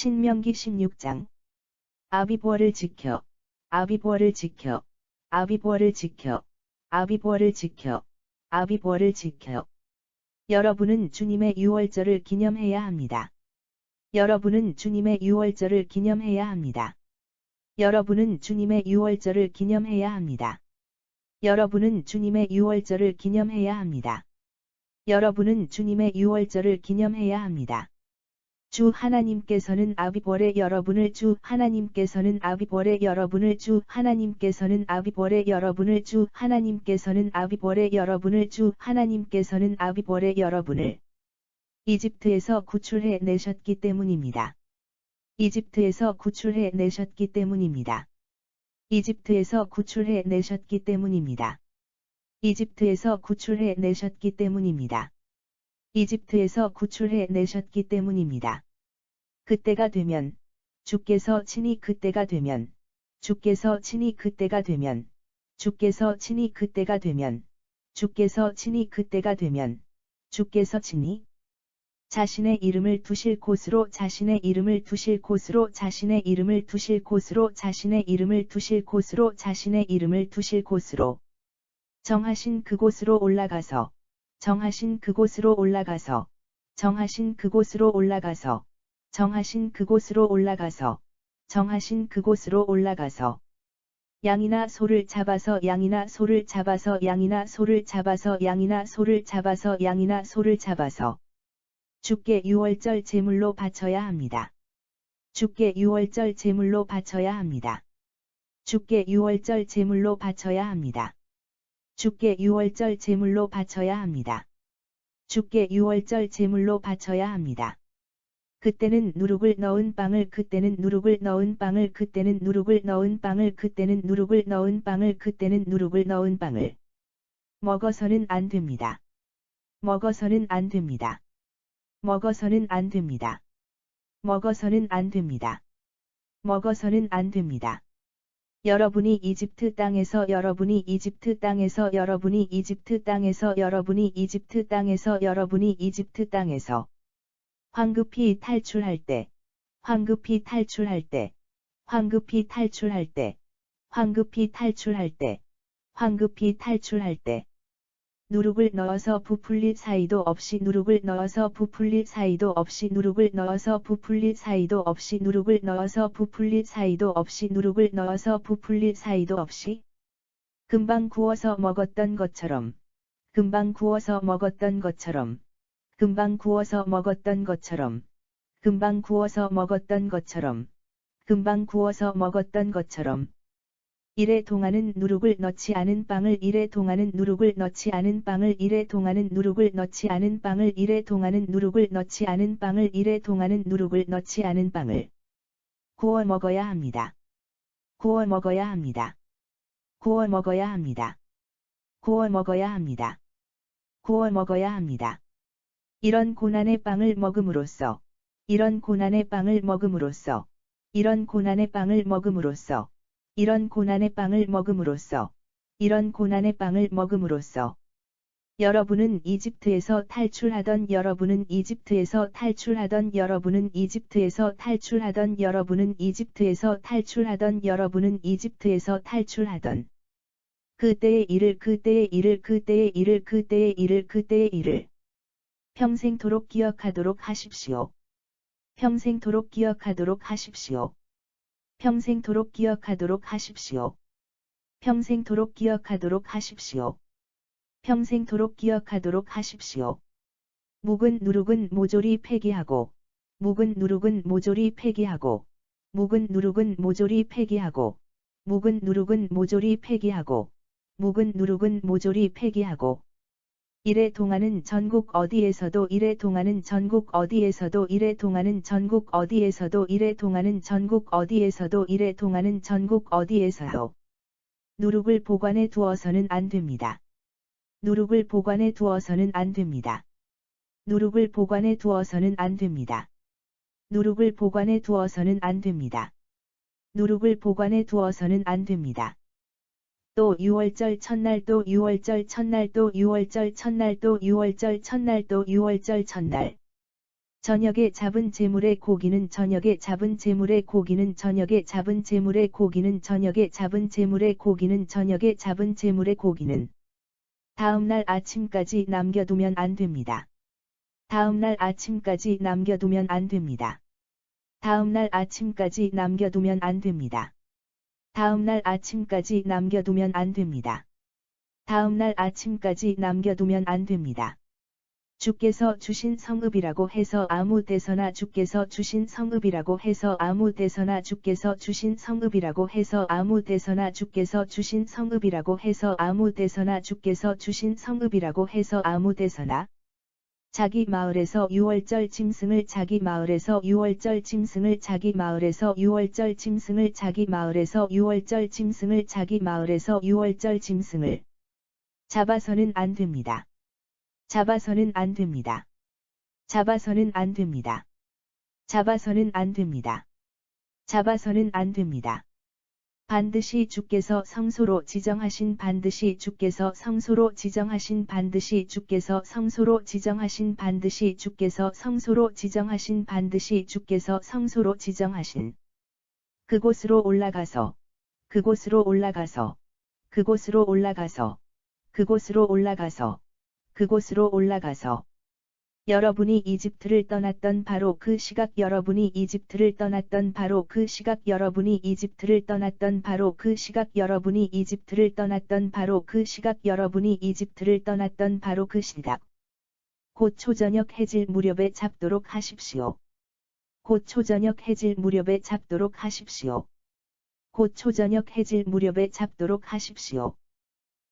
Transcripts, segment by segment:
신명기 16장. 아비보아를 지켜, 아비보아를 지켜, 아비보아를 지켜, 아비보아를 지켜, 아비보아를 지켜. 여러분은 주님의 유월절을 기념해야 합니다. 여러분은 주님의 유월절을 기념해야 합니다. 여러분은 주님의 유월절을 기념해야 합니다. 여러분은 주님의 유월절을 기념해야 합니다. 여러분은 주님의 유월절을 기념해야 합니다. 주 하나님께서는 아비보아의 여러분을 주 하나님께서는 아비보아의 여러분을 주 하나님께서는 아비보아의 여러분을 주 하나님께서는 아비보아의 여러분을 주 하나님께서는 아비보아의 여러분을 이집트에서 구출해 내셨기 때문입니다. 이집트에서 구출해 내셨기 때문입니다. 이집트에서 구출해 내셨기 때문입니다. 이집트에서 구출해 내셨기 때문입니다. 이집트에서 구출해 내셨기 때문입니다. 그때가 되면 주께서 친히 그때가 되면 주께서 친히 그때가 되면 주께서 친히 그때가 되면 주께서 친히 그때가 되면 주께서 친히 자신의 이름을 두실 곳으로 자신의 이름을 두실 곳으로 자신의 이름을 두실 곳으로 자신의 이름을 두실 곳으로 자신의 이름을 두실 곳으로 정하신 그곳으로 올라가서 정하신 그곳으로 올라가서 정하신 그곳으로 올라가서 정하신 그곳으로 올라가서 정하신 그곳으로 올라가서 양이나 소를 잡아서 양이나 소를 잡아서 양이나 소를 잡아서 양이나 소를 잡아서 양이나 소를 잡아서 주께 유월절 제물로 바쳐야 합니다. 주께 유월절 제물로 바쳐야 합니다. 주께 유월절 제물로 바쳐야 합니다. 주께 유월절 제물로 바쳐야 합니다. 주께 유월절 제물로 바쳐야 합니다. 그때는 누룩을 넣은 빵을 그때는 누룩을 넣은 빵을 그때는 누룩을 넣은 빵을 그때는 누룩을 넣은 빵을 그때는 누룩을 넣은 빵을 먹어서는 안 됩니다. 먹어서는 안 됩니다. 먹어서는 안 됩니다. 먹어서는 안 됩니다. 먹어서는 안 됩니다. 여러분이 이집트 땅에서 여러분이 이집트 땅에서 여러분이 이집트 땅에서 여러분이 이집트 땅에서 여러분이 이집트 땅에서 황급히 탈출할 때 황급히 탈출할 때 황급히 탈출할 때 황급히 탈출할 때 황급히 탈출할 때 누룩을 넣어서 부풀릴 사이도 없이 누룩을 넣어서 부풀릴 사이도 없이 누룩을 넣어서 부풀릴 사이도 없이 누룩을 넣어서 부풀릴 사이도 없이 누룩을 넣어서 부풀릴 사이도 없이 금방 구워서 먹었던 것처럼 금방 구워서 먹었던 것처럼 금방 구워서 먹었던 것처럼 금방 구워서 먹었던 것처럼 금방 구워서 먹었던 것처럼 이래 동안은 누룩을 넣지 않은 빵을 이래 동안은 누룩을 넣지 않은 빵을 이래 동안은 누룩을 넣지 않은 빵을 이래 동안은 누룩을 넣지 않은 빵을 이래 동안은 누룩을 넣지 않은 빵을 구워 먹어야 합니다. 구워 먹어야 합니다. 구워 먹어야 합니다. 구워 먹어야 합니다. 구워 먹어야 합니다. 이런 고난의 빵을 먹음으로써 이런 고난의 빵을 먹음으로써 이런 고난의 빵을 먹음으로써 이런 고난의 빵을 먹음으로써 이런 고난의 빵을 먹음으로써 여러분은 이집트에서 탈출하던 여러분은 이집트에서 탈출하던 여러분은 이집트에서 탈출하던 여러분은 이집트에서 탈출하던 여러분은 이집트에서 탈출하던 그때의 일을 그때의 일을 그때의 일을 그때의 일을 그때의 일을 평생토록 기억하도록 하십시오. 평생토록 기억하도록 하십시오. 평생토록 기억하도록 하십시오. 평생토록 기억하도록 하십시오. 평생토록 기억하도록 하십시오. 묵은 누룩은 모조리 폐기하고 묵은 누룩은 모조리 폐기하고 묵은 누룩은 모조리 폐기하고 묵은 누룩은 모조리 폐기하고 묵은 누룩은 모조리 폐기하고 이래 동안은 전국 어디에서도 이래 동안은 전국 어디에서도 이래 동안은 전국 어디에서도 이래 동안은 전국 어디에서도 이래 동안은 전국 어디에서도 누룩을 보관해 두어서는 안 됩니다. 누룩을 보관해 두어서는 안 됩니다. 누룩을 보관해 두어서는 안 됩니다. 누룩을 보관해 두어서는 안 됩니다. 누룩을 보관해 두어서는 안 됩니다. 또 6월절 첫날 또 6월절 첫날 또 6월절 첫날 또 6월절 첫날 또 6월절 첫날 저녁에 잡은 재물의 고기는 저녁에 잡은 재물의 고기는 저녁에 잡은 재물의 고기는 저녁에 잡은 재물의 고기는 저녁에 잡은 재물의 고기는 다음날 아침까지 남겨두면 안 됩니다. 다음날 아침까지 남겨두면 안 됩니다. 다음날 아침까지 남겨두면 안 됩니다. 다음날 아침까지 남겨두면 안 됩니다. 다음날 아침까지 남겨두면 안 됩니다. 주께서 주신 성읍이라고 해서 아무 데서나 주께서 주신 성읍이라고 해서 아무 데서나 주께서 주신 성읍이라고 해서 아무 데서나 주께서 주신 성읍이라고 해서 아무 데서나 주께서 주신 성읍이라고 해서 아무 데서나 자기 마을에서 6월절 짐승을 자기 마을에서 6월절 짐승을 자기 마을에서 6월절 짐승을 자기 마을에서 6월절 짐승을 자기 마을에서 6월절 짐승을 잡아서는 안 됩니다. 잡아서는 안 됩니다. 잡아서는 안 됩니다. 잡아서는 안 됩니다. 잡아서는 안 됩니다. 반드시 주께서 성소로 지정하신 반드시 주께서 성소로 지정하신 반드시 주께서 성소로 지정하신 반드시 주께서 성소로 지정하신 반드시 주께서 성소로 지정하신 그곳으로 올라가서 그곳으로 올라가서 그곳으로 올라가서 그곳으로 올라가서 그곳으로 올라가서 여러분이 이집트를 떠났던 바로 그 시각 여러분이 이집트를 떠났던 바로 그 시각 여러분이 이집트를 떠났던 바로 그 시각 여러분이 이집트를 떠났던 바로 그 시각 여러분이 이집트를 떠났던 바로 그 시각 곧 초저녁 해질 무렵에 잡도록 하십시오. 곧 초저녁 해질 무렵에 잡도록 하십시오. 곧 초저녁 해질 무렵에 잡도록 하십시오.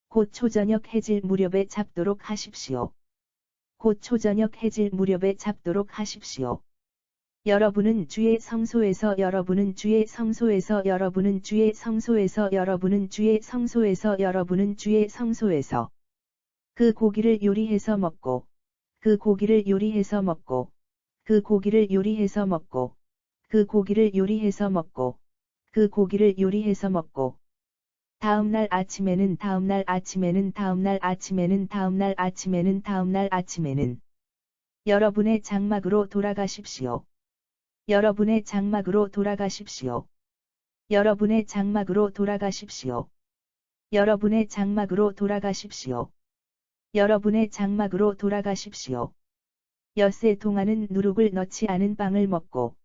곧 초저녁 해질 무렵에 잡도록 하십시오. 곧 초저녁 해질 무렵에 잡도록 하십시오. 여러분은 주의 성소에서 여러분은 주의 성소에서 여러분은 주의 성소에서 여러분은 주의 성소에서 여러분은 주의 성소에서 그 고기를 요리해서 먹고 그 고기를 요리해서 먹고 그 고기를 요리해서 먹고 그 고기를 요리해서 먹고 그 고기를 요리해서 먹고 다음날 아침에는 다음날 아침에는 다음날 아침에는 다음날 아침에는 다음날 아침에는 여러분의 장막으로 돌아가십시오. 여러분의 장막으로 돌아가십시오. 여러분의 장막으로 돌아가십시오. 여러분의 장막으로 돌아가십시오. 여러분의 장막으로 돌아가십시오. 엿새 동안은 누룩을 넣지 않은 빵을 먹고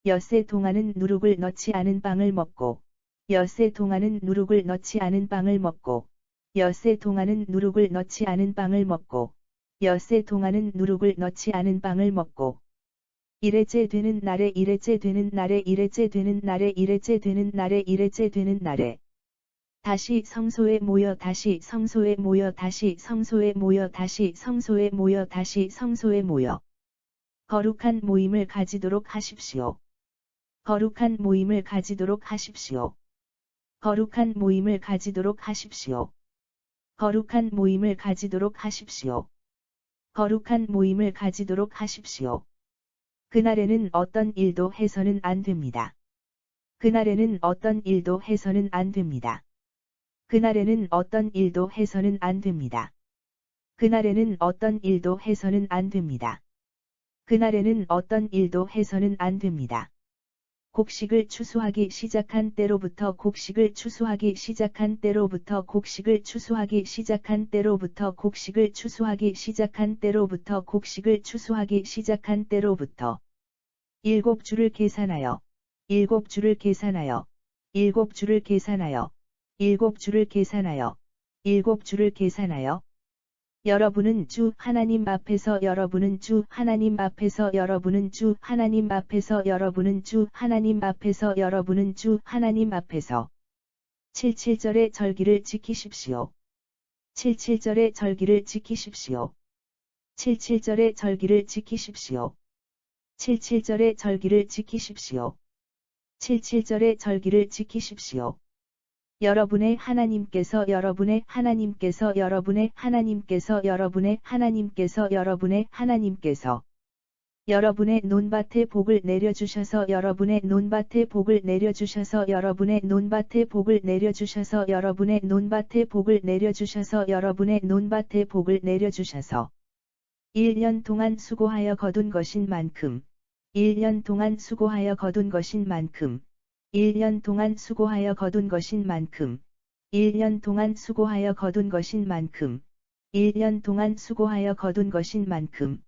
엿새 동안은 누룩을 넣지 않은 빵을 먹고 엿새 동안은 누룩을 넣지 않은 빵을 먹고 엿새 동안은 누룩을 넣지 않은 빵을 먹고 엿새 동안은 누룩을 넣지 않은 빵을 먹고 일회째 되는 날에 일회째 되는 날에 일회째 되는 날에 일회째 되는 날에 일회째 되는 날에 다시 성소에 모여 다시 성소에 모여 다시 성소에 모여 다시 성소에 모여 다시 성소에 모여 거룩한 모임을 가지도록 하십시오. 거룩한 모임을 가지도록 하십시오. 거룩한 모임을 가지도록 하십시오. 거룩한 모임을 가지도록 하십시오. 거룩한 모임을 가지도록 하십시오. 그날에는 어떤 일도 해서는 안 됩니다. 그날에는 어떤 일도 해서는 안 됩니다. 그날에는 어떤 일도 해서는 안 됩니다. 그날에는 어떤 일도 해서는 안 됩니다. 그날에는 어떤 일도 해서는 안 됩니다. 곡식을 추수하기 시작한 때로부터 곡식을 추수하기 시작한 때로부터 곡식을 추수하기 시작한 때로부터 곡식을 추수하기 시작한 때로부터 곡식을 추수하기 시작한 때로부터 7주를 계산하여 7주를 계산하여 7주를 계산하여 7주를 계산하여 7주를 계산하여 여러분은 주 하나님 앞에서 여러분은 주 하나님 앞에서 여러분은 주 하나님 앞에서 여러분은 주 하나님 앞에서 여러분은 주 하나님 앞에서 77절의 절기를 지키십시오. 77절의 절기를 지키십시오. 77절의 절기를 지키십시오. 77절의 절기를 지키십시오. 77절의 절기를 지키십시오. 여러분의 하나님께서 여러분의 하나님께서 여러분의 하나님께서 여러분의 하나님께서 여러분의 하나님께서 여러분의 논밭에 복을 내려주셔서 여러분의 논밭에 복을 내려주셔서 여러분의 논밭에 복을 내려주셔서 여러분의 논밭에 복을 내려주셔서 여러분의 논밭에 복을 내려주셔서 1년 동안 수고하여 거둔 것인 만큼, 1년 동안 수고하여 거둔 것인 만큼, 1년 동안 수고하여 거둔 것인 만큼, 1년 동안 수고하여 거둔 것인 만큼, 1년 동안 수고하여 거둔 것인 만큼.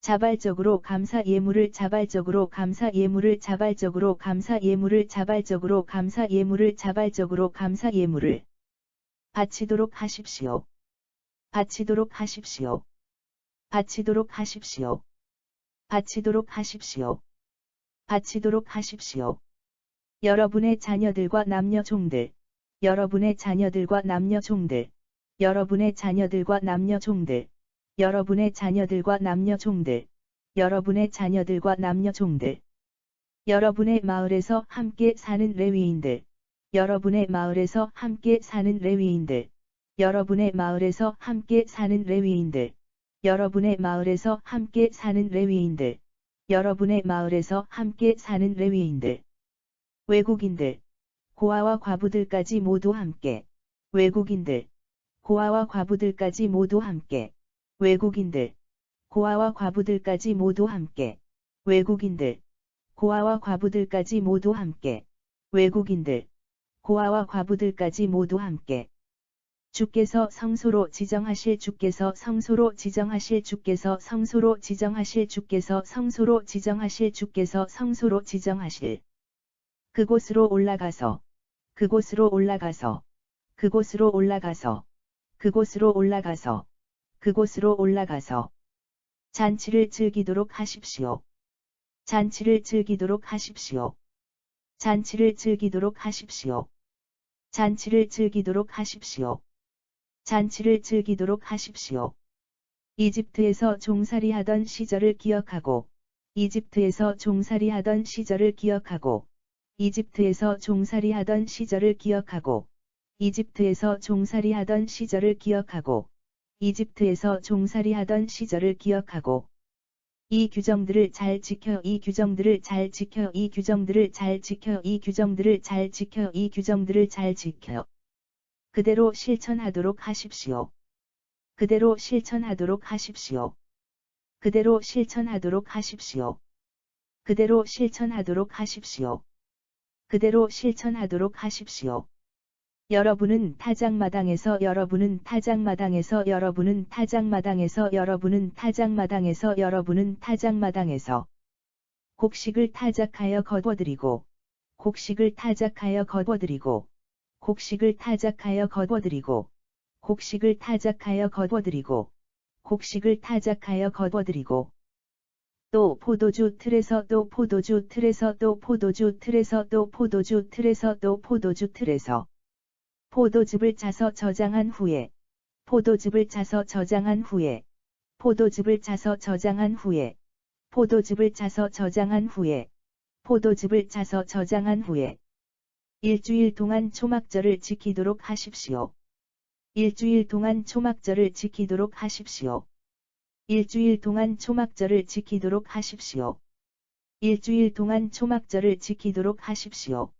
자발적으로 감사 예물을 자발적으로 감사 예물을 자발적으로 감사 예물을 자발적으로 감사 예물을 자발적으로 감사 예물을 바치도록 하십시오. 바치도록 하십시오. 바치도록 하십시오. 바치도록 하십시오. 바치도록 하십시오. 여러분의 자녀들과 남녀 종들, 여러분의 자녀들과 남녀 종들, 여러분의 자녀들과 남녀 종들, 여러분의 자녀들과 남녀 종들, 여러분의 자녀들과 남녀 종들, 여러분의 마을에서 함께 사는 레위인들, 여러분의 마을에서 함께 사는 레위인들, 여러분의 마을에서 함께 사는 레위인들, 여러분의 마을에서 함께 사는 레위인들, 여러분의 마을에서 함께 사는 레위인들, 외국인들, 고아와 과부들까지 모두 함께, 외국인들, 고아와 과부들까지 모두 함께, 외국인들, 고아와 과부들까지 모두 함께, 외국인들, 고아와 과부들까지 모두 함께, 외국인들, 고아와 과부들까지 모두 함께. 주께서 성소로 지정하실 주께서 성소로 지정하실 주께서 성소로 지정하실 주께서 성소로 지정하실 주께서 성소로 지정하실 그곳으로 올라가서 그곳으로 올라가서 그곳으로 올라가서 그곳으로 올라가서 그곳으로 올라가서 잔치를 즐기도록 하십시오. 잔치를 즐기도록 하십시오. 잔치를 즐기도록 하십시오. 잔치를 즐기도록 하십시오. 잔치를 즐기도록 하십시오. 이집트에서 종살이하던 시절을 기억하고, 이집트에서 종살이하던 시절을 기억하고, 이집트에서 종살이하던 시절을 기억하고, 이집트에서 종살이하던 시절을 기억하고, 이집트에서 종살이하던 시절을 기억하고, 이 규정들을 잘 지켜, 이 규정들을 잘 지켜, 이 규정들을 잘 지켜, 이 규정들을 잘 지켜, 이 규정들을 잘 지켜. 그대로 실천하도록 하십시오. 그대로 실천하도록 하십시오. 그대로 실천하도록 하십시오. 그대로 실천하도록 하십시오. 그대로 실천하도록 하십시오. 여러분은 타작마당에서 여러분은 타작마당에서 여러분은 타작마당에서 여러분은 타작마당에서 여러분은 타작마당에서 곡식을 타작하여 거둬들이고 곡식을 타작하여 거둬들이고 곡식을 타작하여 거둬들이고 곡식을 타작하여 거둬들이고 곡식을 타작하여 거둬들이고 또 포도주 틀에서 또 포도주 틀에서 또 포도주 틀에서 또 포도주 틀에서 또 포도주 틀에서 포도즙을 짜서 저장한 후에 포도즙을 짜서 저장한 후에 포도즙을 짜서 저장한 후에 포도즙을 짜서 저장한 후에 포도즙을 짜서 저장한 후에 일주일 동안 초막절을 지키도록 하십시오. 일주일 동안 초막절을 지키도록 하십시오. 일주일 동안 초막절을 지키도록 하십시오. 일주일 동안 초막절을 지키도록 하십시오.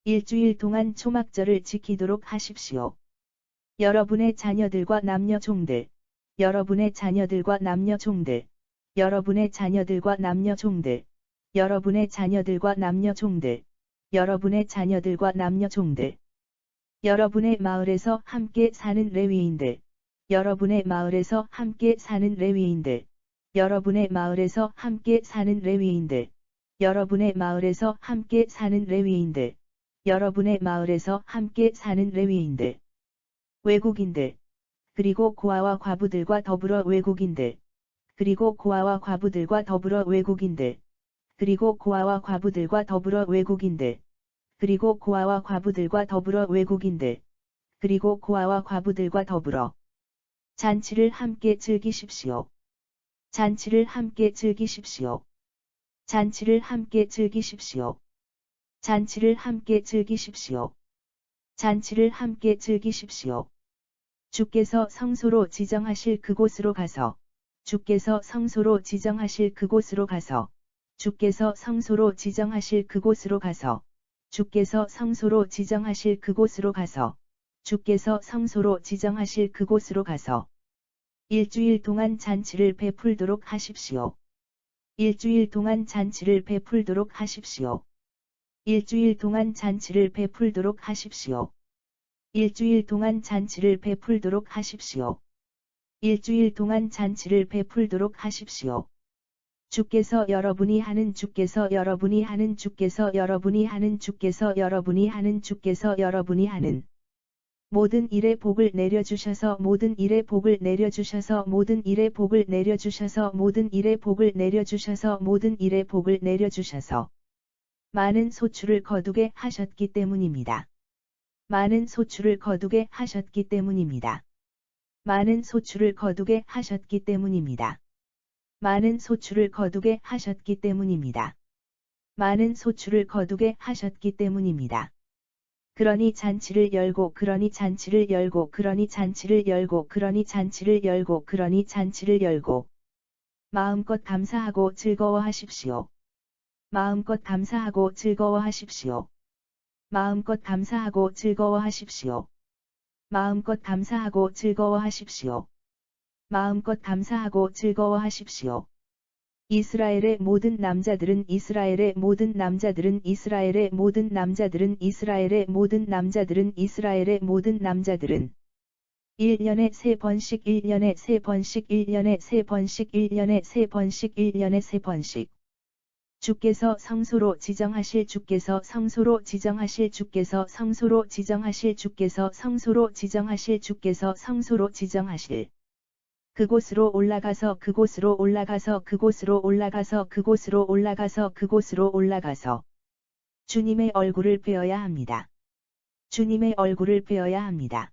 일주일 동안 초막절을 지키도록 하십시오. 여러분의 자녀들과 남녀 종들, 여러분의 자녀들과 남녀 종들, 여러분의 자녀들과 남녀 종들, 여러분의 자녀들과 남녀 종들, 여러분의 자녀들과 남녀 종들, 여러분의 마을에서 함께 사는 레위인들, 여러분의 마을에서 함께 사는 레위인들, 여러분의 마을에서 함께 사는 레위인들, 여러분의 마을에서 함께 사는 레위인들, 여러분의 마을에서 함께 사는 레위인들, 외국인들, 그리고 고아와 과부들과 더불어 외국인들, 그리고 고아와 과부들과 더불어 외국인들, 그리고 고아와 과부들과 더불어 외국인들, 그리고 고아와 과부들과 더불어 외국인들, 그리고 고아와 과부들과 더불어 잔치를 함께 즐기십시오. 잔치를 함께 즐기십시오. 잔치를 함께 즐기십시오. 잔치를 함께 즐기십시오. 잔치를 함께 즐기십시오. 주께서 성소로 지정하실 그곳으로 가서 주께서 성소로 지정하실 그곳으로 가서 주께서 성소로 지정하실 그곳으로 가서 주께서 성소로 지정하실 그곳으로 가서 주께서 성소로 지정하실 그곳으로 가서 일주일 동안 잔치를 베풀도록 하십시오. 일주일 동안 잔치를 베풀도록 하십시오. 일주일 동안 잔치를 베풀도록 하십시오. 일주일 동안 잔치를 베풀도록 하십시오. 일주일 동안 잔치를 베풀도록 하십시오. 주께서 여러분이 하는 주께서 여러분이 하는 주께서 여러분이 하는 주께서 여러분이 하는 주께서 여러분이 하는 모든 일에 복을 내려주셔서 모든 일에 복을 내려주셔서 모든 일에 복을 내려주셔서 모든 일에 복을 내려주셔서 모든 일에 복을 내려주셔서 많은 소출을 거두게 하셨기 때문입니다. 많은 소출을 거두게 하셨기 때문입니다. 많은 소출을 거두게 하셨기 때문입니다. 많은 소출을 거두게 하셨기 때문입니다. 많은 소출을 거두게 하셨기 때문입니다. 그러니 잔치를 열고 그러니 잔치를 열고 그러니 잔치를 열고 그러니 잔치를 열고 그러니 잔치를 열고 마음껏 감사하고 즐거워하십시오. 마음껏 감사하고 즐거워하십시오. 마음껏 감사하고 즐거워하십시오. 마음껏 감사하고 즐거워하십시오. 마음껏 감사하고 즐거워하십시오. 이스라엘의 모든 남자들은 이스라엘의 모든 남자들은 이스라엘의 모든 남자들은 이스라엘의 모든 남자들은 이스라엘의 모든 남자들은 1년에 3번씩 1년에 3번씩 1년에 3번씩 1년에 3번씩 1년에 3번씩 주께서 성소로 지정하실 주께서 성소로 지정하실 주께서 성소로 지정하실 주께서 성소로 지정하실 주께서 성소로 지정하실 그곳으로 올라가서 그곳으로 올라가서 그곳으로 올라가서 그곳으로 올라가서 그곳으로 올라가서 주님의 얼굴을 뵈어야 합니다. 주님의 얼굴을 뵈어야 합니다.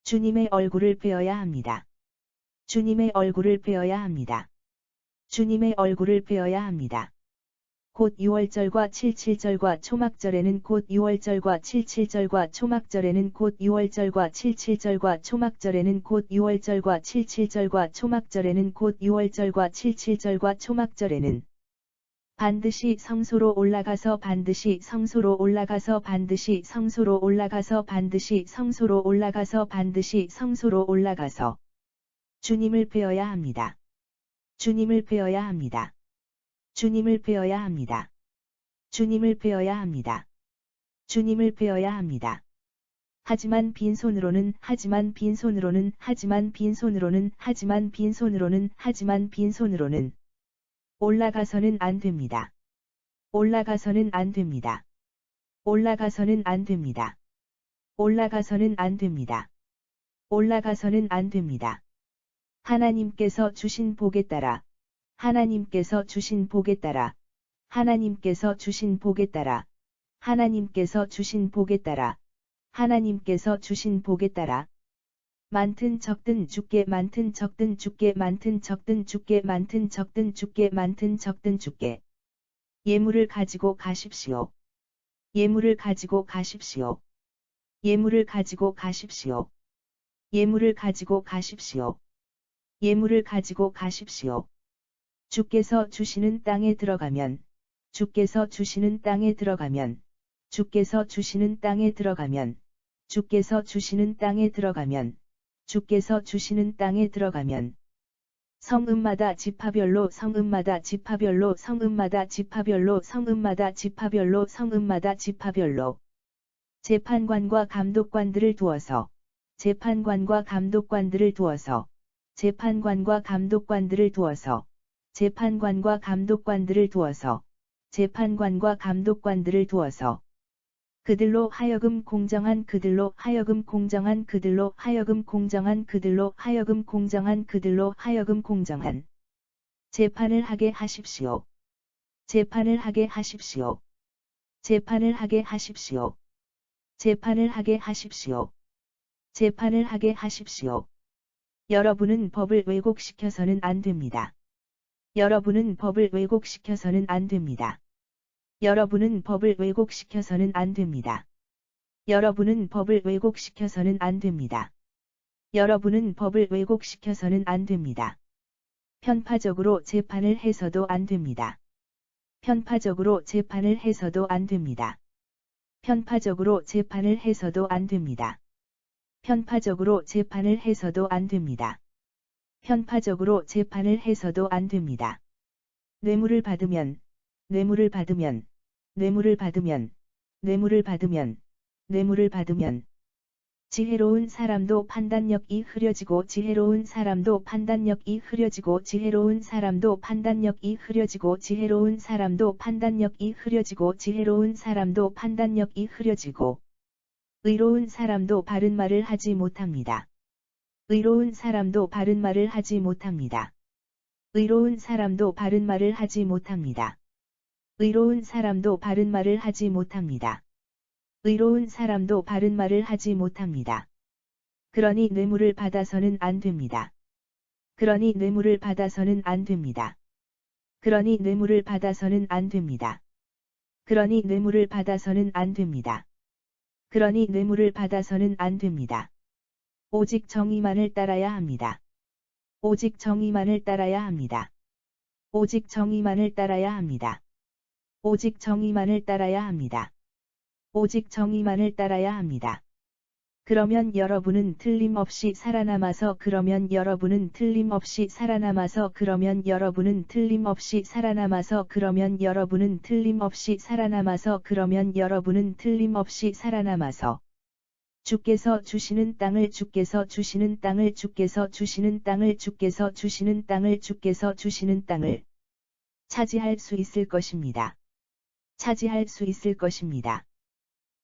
주님의 얼굴을 뵈어야 합니다. 주님의 얼굴을 뵈어야 합니다. 주님의 얼굴을 뵈어야 합니다. 곧 6월절과 77절과 초막절에는 곧 6월절과 77절과 초막절에는 곧 6월절과 77절과 초막절에는 곧 6월절과 77절과 초막절에는 곧 6월절과 77절과 초막절에는 반드시 성소로 올라가서 반드시 성소로 올라가서 반드시 성소로 올라가서 반드시 성소로 올라가서 반드시 성소로 올라가서 주님을 뵈어야 합니다. 주님을 뵈어야 합니다. 주님을 뵈어야 합니다. 주님을 뵈어야 합니다. 주님을 뵈어야 합니다. 하지만 빈손으로는 하지만 빈손으로는 하지만 빈손으로는 하지만 빈손으로는 하지만 빈손으로는 올라가서는 안 됩니다. 올라가서는 안 됩니다. 올라가서는 안 됩니다. 올라가서는 안 됩니다. 올라가서는 안 됩니다. 하나님께서 주신 복에 따라 하나님께서 주신 복에 따라 하나님께서 주신 복에 따라 하나님께서 주신 복에 따라 하나님께서 주신 복에 따라 많든 적든 주께 많든 적든 주께 많든 적든 주께 많든 적든 주께 많든 적든 주께 예물을 가지고 가십시오. 예물을 가지고 가십시오. 예물을 가지고 가십시오. 예물을 가지고 가십시오. 예물을 가지고 가십시오. 주께서 주시는 땅에 들어가면 주께서 주시는 땅에 들어가면 주께서 주시는 땅에 들어가면 주께서 주시는 땅에 들어가면 주께서 주시는 땅에 들어가면 성읍마다 지파별로 성읍마다 지파별로 성읍마다 지파별로 성읍마다 지파별로 성읍마다 지파별로 재판관과 감독관들을 두어서 재판관과 감독관들을 두어서 재판관과 감독관들을 두어서 재판관과 감독관들을 두어서 재판관과 감독관들을 두어서 그들로 하여금 공정한 그들로 하여금 공정한 그들로 하여금 공정한 그들로 하여금 공정한 그들로 하여금 공정한 재판을 하게 하십시오. 재판을 하게 하십시오. 재판을 하게 하십시오. 재판을 하게 하십시오. 재판을 하게 하십시오. 여러분은 법을 왜곡시켜서는 안 됩니다. 여러분은 법을 왜곡시켜서는 안 됩니다. 여러분은 법을 왜곡시켜서는 안 됩니다. 여러분은 법을 왜곡시켜서는 안 됩니다. 여러분은 법을 왜곡시켜서는 안 됩니다. 편파적으로 재판을 해서도 안 됩니다. 편파적으로 재판을 해서도 안 됩니다. 편파적으로 재판을 해서도 안 됩니다. 편파적으로 재판을 해서도 안 됩니다. 편파적으로 재판을 해서도 안 됩니다. 뇌물을 받으면, 뇌물을 받으면, 뇌물을 받으면, 뇌물을 받으면, 뇌물을 받으면 지혜로운 사람도 판단력이 흐려지고 지혜로운 사람도 판단력이 흐려지고 지혜로운 사람도 판단력이 흐려지고 지혜로운 사람도 판단력이 흐려지고 지혜로운 사람도 판단력이 흐려지고 의로운 사람도 바른 말을 하지 못합니다. 의로운 사람도 바른 말을 하지 못합니다. 의로운 사람도 바른 말을 하지 못합니다. 의로운 사람도 바른 말을 하지 못합니다. 의로운 사람도 바른 말을 하지 못합니다. 그러니 뇌물을 받아서는 안 됩니다. 그러니 뇌물을 받아서는 안 됩니다. 그러니 뇌물을 받아서는 안 됩니다. 그러니 뇌물을 받아서는 안 됩니다. 그러니 뇌물을 받아서는 안 됩니다. 오직 정의만을 따라야 합니다. 오직 정의만을 따라야 합니다. 오직 정의만을 따라야 합니다. 오직 정의만을 따라야 합니다. 오직 정의만을 따라야 합니다. 그러면 여러분은 틀림없이 살아남아서 그러면 여러분은 틀림없이 살아남아서 그러면 여러분은 틀림없이 살아남아서 그러면 여러분은 틀림없이 살아남아서 그러면 여러분은 틀림없이 살아남아서 주께서 주시는 땅을 주께서 주시는 땅을 주께서 주시는 땅을 주께서 주시는 땅을 주께서 주시는 땅을 차지할 수 있을 것입니다. 차지할 수 있을 것입니다.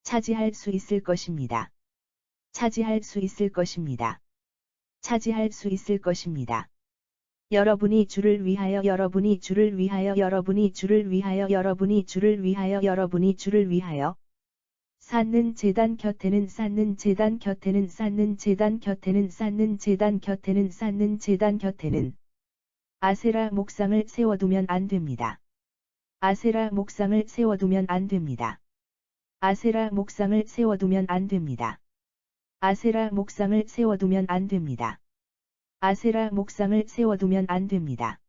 차지할 수 있을 것입니다. 차지할 수 있을 것입니다. 차지할 수 있을 것입니다. 여러분이 주를 위하여 여러분이 주를 위하여 여러분이 주를 위하여 여러분이 주를 위하여 여러분이 주를 위하여 쌓는 제단 곁에는 쌓는 제단 곁에는 쌓는 제단 곁에는 쌓는 제단 곁에는 쌓는 제단 곁에는 아세라 목상을 세워두면 안 됩니다. 아세라 목상을 세워두면 안 됩니다. 아세라 목상을 세워두면 안 됩니다. 아세라 목상을 세워두면 안 됩니다. 아세라 목상을 세워두면 안 됩니다.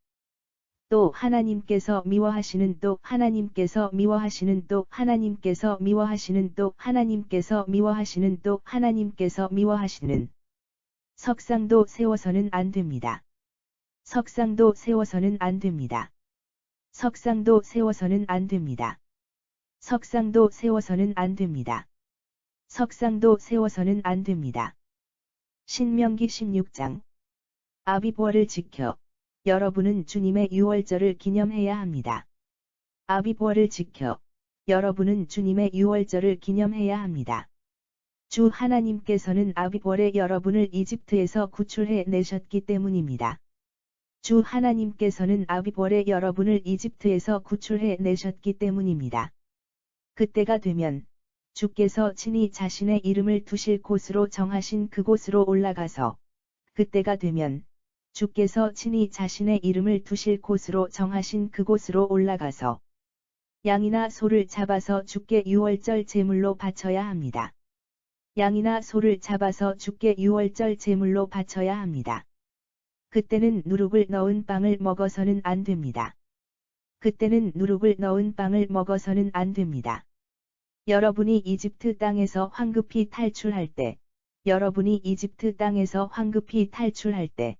또 하나님께서 미워하시는 또 하나님께서 미워하시는 또 하나님께서 미워하시는 또 하나님께서 미워하시는 또 하나님께서 미워하시는 석상도 세워서는 안 됩니다. 석상도 세워서는 안 됩니다. 석상도 세워서는 안 됩니다. 석상도 세워서는 안 됩니다. 석상도 세워서는 안 됩니다. 신명기 16장 아비보아를 지켜 여러분은 주님의 유월절을 기념해야 합니다. 아비보아를 지켜 여러분은 주님의 유월절을 기념해야 합니다. 주 하나님께서는 아비보아에 여러분을 이집트에서 구출해 내셨기 때문입니다. 주 하나님께서는 아비보아에 여러분을 이집트에서 구출해 내셨기 때문입니다. 그때가 되면 주께서 친히 자신의 이름을 두실 곳으로 정하신 그곳으로 올라가서 그때가 되면 주께서 친히 자신의 이름을 두실 곳으로 정하신 그곳으로 올라가서 양이나 소를 잡아서 주께 유월절 제물로 바쳐야 합니다. 양이나 소를 잡아서 주께 유월절 제물로 바쳐야 합니다. 그때는 누룩을 넣은 빵을 먹어서는 안 됩니다. 그때는 누룩을 넣은 빵을 먹어서는 안 됩니다. 여러분이 이집트 땅에서 황급히 탈출할 때, 여러분이 이집트 땅에서 황급히 탈출할 때,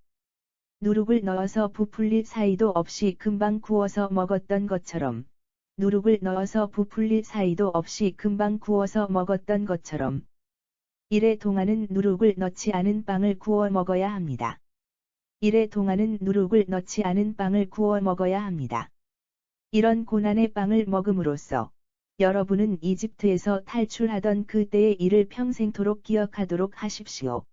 누룩을 넣어서 부풀릴 사이도 없이 금방 구워서 먹었던 것처럼, 누룩을 넣어서 부풀릴 사이도 없이 금방 구워서 먹었던 것처럼, 이래 동안은 누룩을 넣지 않은 빵을 구워 먹어야 합니다. 이래 동안은 누룩을 넣지 않은 빵을 구워 먹어야 합니다. 이런 고난의 빵을 먹음으로써 여러분은 이집트에서 탈출하던 그때의 일을 평생토록 기억하도록 하십시오.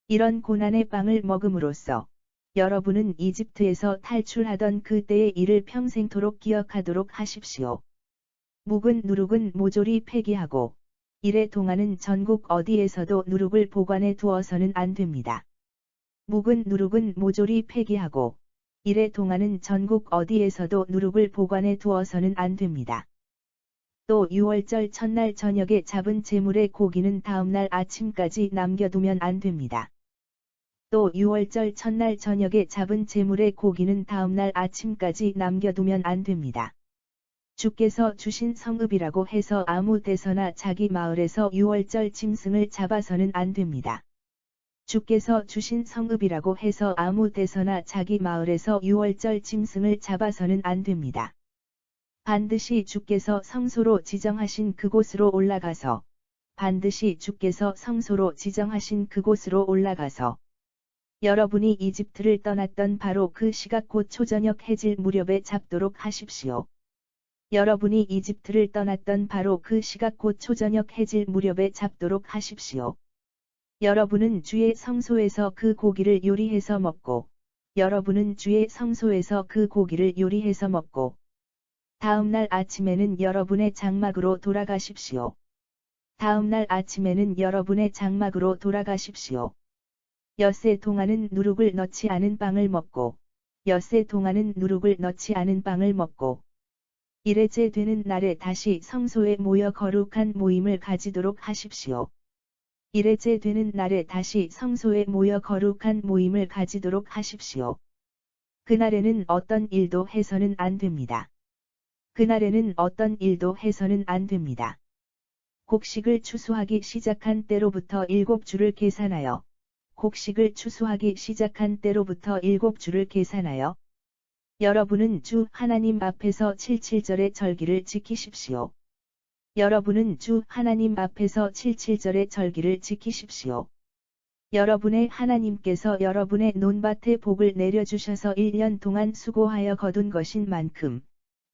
이런 고난의 빵을 먹음으로써 여러분은 이집트에서 탈출하던 그때의 일을 평생토록 기억하도록 하십시오. 묵은 누룩은 모조리 폐기하고 이래 동안은 전국 어디에서도 누룩을 보관해 두어서는 안 됩니다. 묵은 누룩은 모조리 폐기하고 이래 동안은 전국 어디에서도 누룩을 보관해 두어서는 안 됩니다. 또 유월절 첫날 저녁에 잡은 제물의 고기는 다음날 아침까지 남겨두면 안 됩니다. 또 유월절 첫날 저녁에 잡은 제물의 고기는 다음날 아침까지 남겨두면 안 됩니다. 주께서 주신 성읍이라고 해서 아무 데서나 자기 마을에서 유월절 짐승을 잡아서는 안 됩니다. 주께서 주신 성읍이라고 해서 아무 데서나 자기 마을에서 유월절 짐승을 잡아서는 안 됩니다. 반드시 주께서 성소로 지정하신 그곳으로 올라가서, 반드시 주께서 성소로 지정하신 그곳으로 올라가서, 여러분이 이집트를 떠났던 바로 그 시각 곧 초저녁 해질 무렵에 잡도록 하십시오. 여러분이 이집트를 떠났던 바로 그 시각 곧 초저녁 해질 무렵에 잡도록 하십시오. 여러분은 주의 성소에서 그 고기를 요리해서 먹고, 여러분은 주의 성소에서 그 고기를 요리해서 먹고, 다음 날 아침에는 여러분의 장막으로 돌아가십시오. 다음 날 아침에는 여러분의 장막으로 돌아가십시오. 엿새 동안은 누룩을 넣지 않은 빵을 먹고, 엿새 동안은 누룩을 넣지 않은 빵을 먹고, 일회째 되는 날에 다시 성소에 모여 거룩한 모임을 가지도록 하십시오. 일회째 되는 날에 다시 성소에 모여 거룩한 모임을 가지도록 하십시오. 그날에는 어떤 일도 해서는 안 됩니다. 그날에는 어떤 일도 해서는 안 됩니다. 곡식을 추수하기 시작한 때로부터 7주를 계산하여, 곡식을 추수하기 시작한 때로부터 7주를 계산하여, 여러분은 주 하나님 앞에서 77절의 절기를 지키십시오. 여러분은 주 하나님 앞에서 77절의 절기를 지키십시오. 여러분의 하나님께서 여러분의 논밭에 복을 내려주셔서 1년 동안 수고하여 거둔 것인 만큼,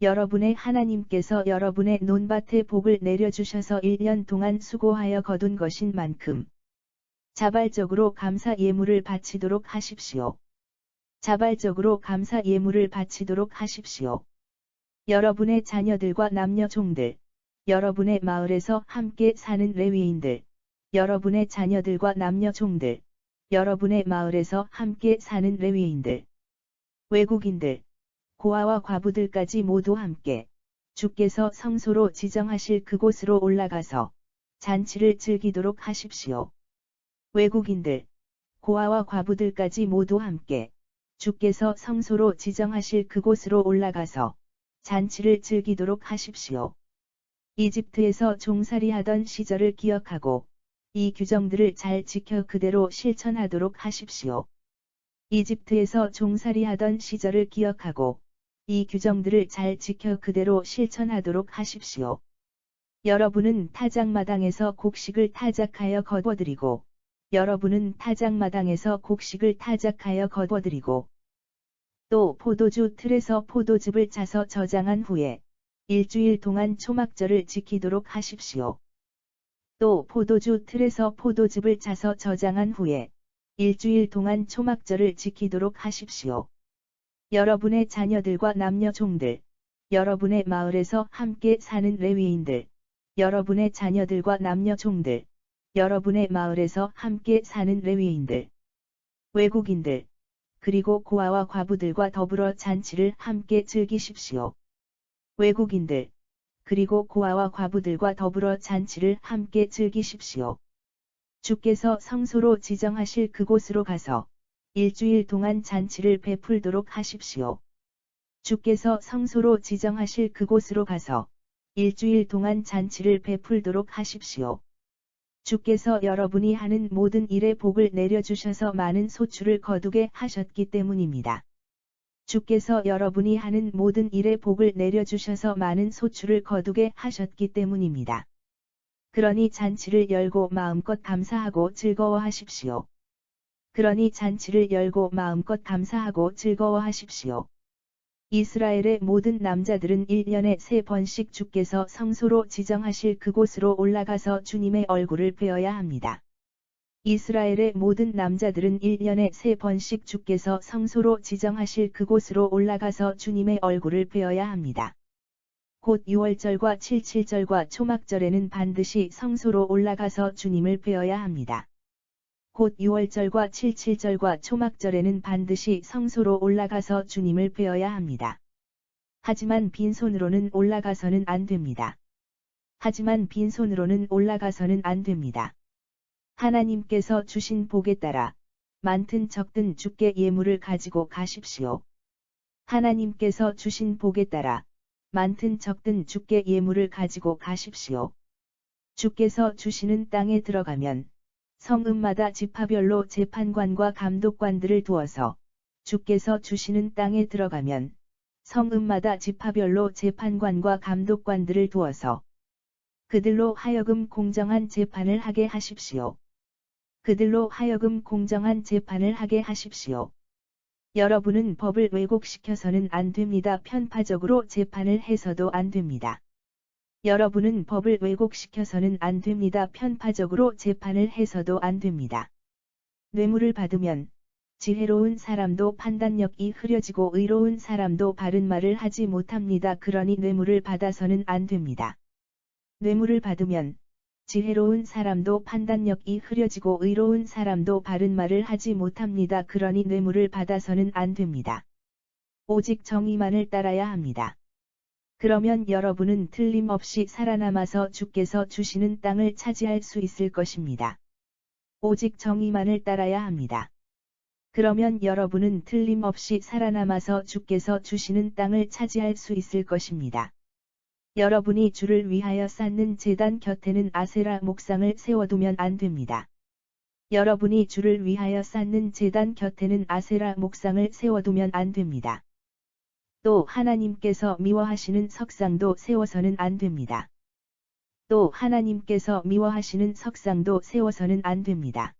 여러분의 하나님께서 여러분의 논밭에 복을 내려주셔서 1년 동안 수고하여 거둔 것인 만큼, 자발적으로 감사 예물을 바치도록 하십시오. 자발적으로 감사 예물을 바치도록 하십시오. 여러분의 자녀들과 남녀 종들, 여러분의 마을에서 함께 사는 레위인들, 여러분의 자녀들과 남녀 종들, 여러분의 마을에서 함께 사는 레위인들, 외국인들, 고아와 과부들까지 모두 함께, 주께서 성소로 지정하실 그곳으로 올라가서, 잔치를 즐기도록 하십시오. 외국인들, 고아와 과부들까지 모두 함께, 주께서 성소로 지정하실 그곳으로 올라가서, 잔치를 즐기도록 하십시오. 이집트에서 종살이하던 시절을 기억하고, 이 규정들을 잘 지켜 그대로 실천하도록 하십시오. 이집트에서 종살이하던 시절을 기억하고, 이 규정들을 잘 지켜 그대로 실천하도록 하십시오. 여러분은 타작마당에서 곡식을 타작하여 거둬들이고, 여러분은 타작마당에서 곡식을 타작하여 거둬들이고, 또 포도주 틀에서 포도즙을 짜서 저장한 후에, 일주일 동안 초막절을 지키도록 하십시오. 또 포도주 틀에서 포도즙을 짜서 저장한 후에, 일주일 동안 초막절을 지키도록 하십시오. 여러분의 자녀들과 남녀 종들, 여러분의 마을에서 함께 사는 레위인들, 여러분의 자녀들과 남녀 종들, 여러분의 마을에서 함께 사는 레위인들, 외국인들, 그리고 고아와 과부들과 더불어 잔치를 함께 즐기십시오. 외국인들, 그리고 고아와 과부들과 더불어 잔치를 함께 즐기십시오. 주께서 성소로 지정하실 그곳으로 가서, 일주일 동안 잔치를 베풀도록 하십시오. 주께서 성소로 지정하실 그곳으로 가서, 일주일 동안 잔치를 베풀도록 하십시오. 주께서 여러분이 하는 모든 일에 복을 내려주셔서 많은 소출을 거두게 하셨기 때문입니다. 주께서 여러분이 하는 모든 일에 복을 내려주셔서 많은 소출을 거두게 하셨기 때문입니다. 그러니 잔치를 열고 마음껏 감사하고 즐거워하십시오. 그러니 잔치를 열고 마음껏 감사하고 즐거워하십시오. 이스라엘의 모든 남자들은 1년에 3번씩 주께서 성소로 지정하실 그곳으로 올라가서 주님의 얼굴을 뵈어야 합니다. 이스라엘의 모든 남자들은 1년에 3번씩 주께서 성소로 지정하실 그곳으로 올라가서 주님의 얼굴을 뵈어야 합니다. 곧 유월절과 77절과 초막절에는 반드시 성소로 올라가서 주님을 뵈어야 합니다. 곧 유월절과 77절과 초막절에는 반드시 성소로 올라가서 주님을 뵈어야 합니다. 하지만 빈손으로는 올라가서는 안 됩니다. 하지만 빈손으로는 올라가서는 안 됩니다. 하나님께서 주신 복에 따라 많든 적든 주께 예물을 가지고 가십시오. 하나님께서 주신 복에 따라 많든 적든 주께 예물을 가지고 가십시오. 주께서 주시는 땅에 들어가면 성읍마다 지파별로 재판관과 감독관들을 두어서 주께서 주시는 땅에 들어가면 성읍마다 지파별로 재판관과 감독관들을 두어서 그들로 하여금 공정한 재판을 하게 하십시오. 그들로 하여금 공정한 재판을 하게 하십시오. 여러분은 법을 왜곡시켜서는 안 됩니다. 편파적으로 재판을 해서도 안 됩니다. 여러분은 법을 왜곡시켜서는 안 됩니다. 편파적으로 재판을 해서도 안 됩니다. 뇌물을 받으면 지혜로운 사람도 판단력이 흐려지고 의로운 사람도 바른 말을 하지 못합니다. 그러니 뇌물을 받아서는 안 됩니다. 뇌물을 받으면 지혜로운 사람도 판단력이 흐려지고 의로운 사람도 바른 말을 하지 못합니다. 그러니 뇌물을 받아서는 안 됩니다. 오직 정의만을 따라야 합니다. 그러면 여러분은 틀림없이 살아남아서 주께서 주시는 땅을 차지할 수 있을 것입니다. 오직 정의만을 따라야 합니다. 그러면 여러분은 틀림없이 살아남아서 주께서 주시는 땅을 차지할 수 있을 것입니다. 여러분이 주를 위하여 쌓는 제단 곁에는 아세라 목상을 세워두면 안 됩니다. 여러분이 주를 위하여 쌓는 제단 곁에는 아세라 목상을 세워두면 안 됩니다. 또 하나님께서 미워하시는 석상도 세워서는 안 됩니다. 또 하나님께서 미워하시는 석상도 세워서는 안 됩니다.